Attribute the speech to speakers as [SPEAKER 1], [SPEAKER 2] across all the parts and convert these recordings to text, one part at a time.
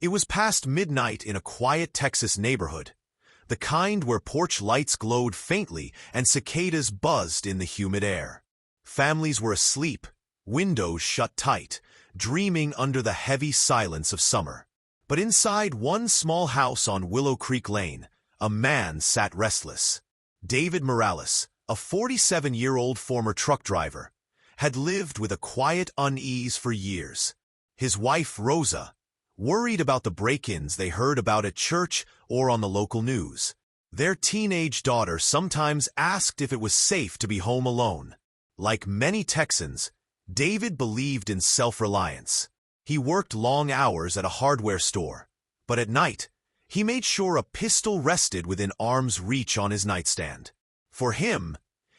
[SPEAKER 1] It was past midnight in a quiet Texas neighborhood, the kind where porch lights glowed faintly and cicadas buzzed in the humid air. Families were asleep, windows shut tight, dreaming under the heavy silence of summer. But inside one small house on Willow Creek Lane, a man sat restless. David Morales, a 47-year-old former truck driver, had lived with a quiet unease for years. His wife, Rosa, worried about the break-ins they heard about at church or on the local news. Their teenage daughter sometimes asked if it was safe to be home alone. Like many Texans, David believed in self-reliance. He worked long hours at a hardware store, but at night, he made sure a pistol rested within arm's reach on his nightstand. For him,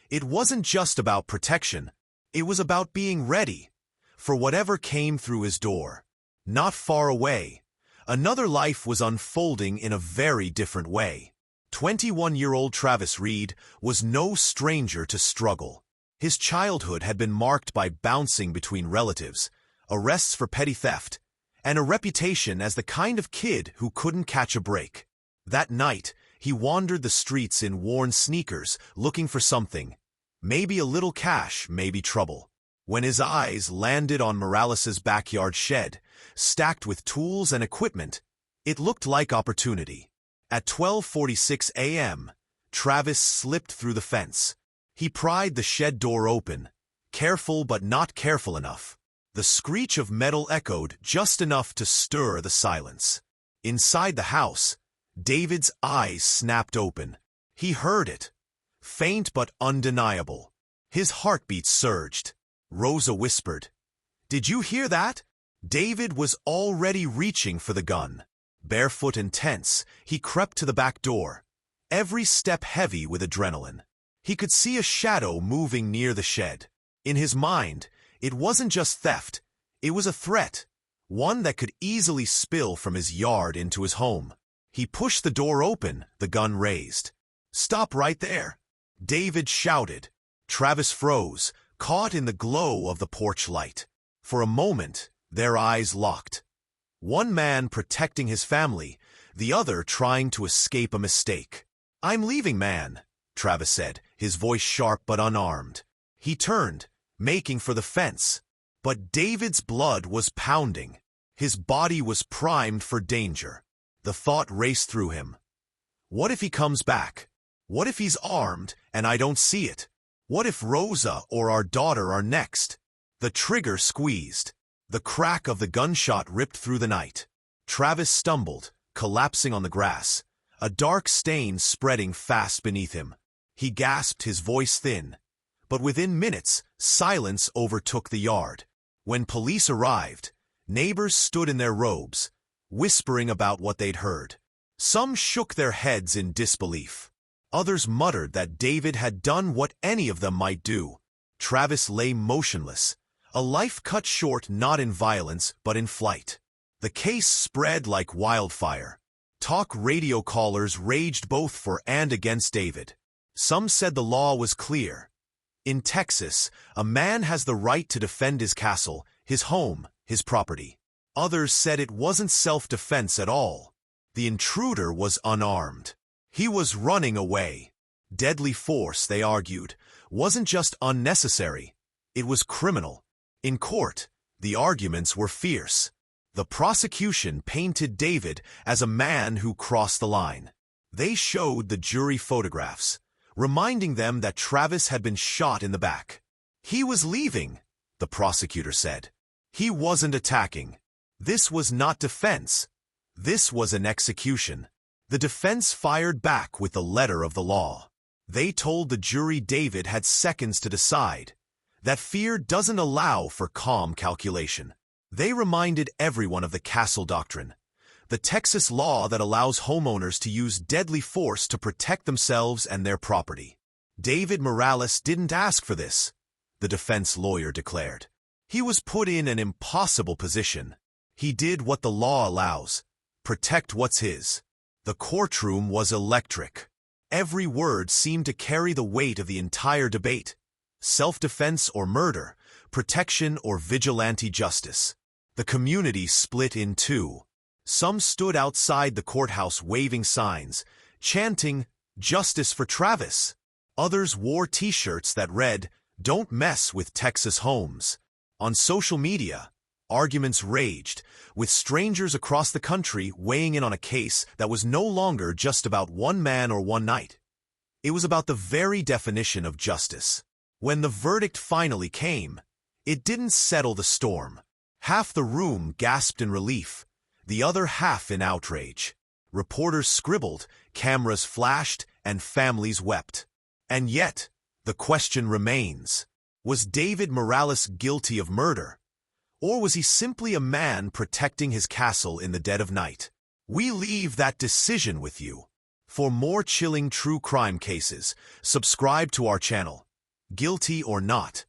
[SPEAKER 1] it wasn't just about protection, it was about being ready for whatever came through his door. Not far away, another life was unfolding in a very different way. 21-year-old Travis Reed was no stranger to struggle. His childhood had been marked by bouncing between relatives, arrests for petty theft, and a reputation as the kind of kid who couldn't catch a break. That night, he wandered the streets in worn sneakers, looking for something. Maybe a little cash, maybe trouble. When his eyes landed on Morales's backyard shed, stacked with tools and equipment, it looked like opportunity. At 12:46 a.m., Travis slipped through the fence. He pried the shed door open, careful but not careful enough. The screech of metal echoed just enough to stir the silence. Inside the house, David's eyes snapped open. He heard it, faint but undeniable. His heartbeat surged. Rosa whispered, "Did you hear that?" David was already reaching for the gun. Barefoot and tense, he crept to the back door, every step heavy with adrenaline. He could see a shadow moving near the shed. In his mind, it wasn't just theft, it was a threat, one that could easily spill from his yard into his home. He pushed the door open, the gun raised. "Stop right there," David shouted. Travis froze, caught in the glow of the porch light. For a moment, their eyes locked. One man protecting his family, the other trying to escape a mistake. "I'm leaving, man," Travis said, his voice sharp but unarmed. He turned, making for the fence. But David's blood was pounding. His body was primed for danger. The thought raced through him. What if he comes back? What if he's armed and I don't see it? What if Rosa or our daughter are next? The trigger squeezed. The crack of the gunshot ripped through the night. Travis stumbled, collapsing on the grass, a dark stain spreading fast beneath him. He gasped, his voice thin. But within minutes, silence overtook the yard. When police arrived, neighbors stood in their robes, whispering about what they'd heard. Some shook their heads in disbelief. Others muttered that David had done what any of them might do. Travis lay motionless, a life cut short not in violence but in flight. The case spread like wildfire. Talk radio callers raged both for and against David. Some said the law was clear. In Texas, a man has the right to defend his castle, his home, his property. Others said it wasn't self-defense at all. The intruder was unarmed. He was running away. Deadly force, they argued, wasn't just unnecessary, it was criminal. In court, the arguments were fierce. The prosecution painted David as a man who crossed the line. They showed the jury photographs, reminding them that Travis had been shot in the back. He was leaving, the prosecutor said. He wasn't attacking. This was not defense. This was an execution. The defense fired back with the letter of the law. They told the jury David had seconds to decide, that fear doesn't allow for calm calculation. They reminded everyone of the castle doctrine, the Texas law that allows homeowners to use deadly force to protect themselves and their property. David Morales didn't ask for this, the defense lawyer declared. He was put in an impossible position. He did what the law allows, protect what's his. The courtroom was electric. Every word seemed to carry the weight of the entire debate. Self-defense or murder, protection or vigilante justice. The community split in two. Some stood outside the courthouse waving signs, chanting, "Justice for Travis." Others wore t-shirts that read, "Don't mess with Texas homes." On social media, arguments raged, with strangers across the country weighing in on a case that was no longer just about one man or one night. It was about the very definition of justice. When the verdict finally came, it didn't settle the storm. Half the room gasped in relief, the other half in outrage. Reporters scribbled, cameras flashed, and families wept. And yet, the question remains, was David Morales guilty of murder? Or was he simply a man protecting his castle in the dead of night? We leave that decision with you. For more chilling true crime cases, subscribe to our channel. Guilty or not,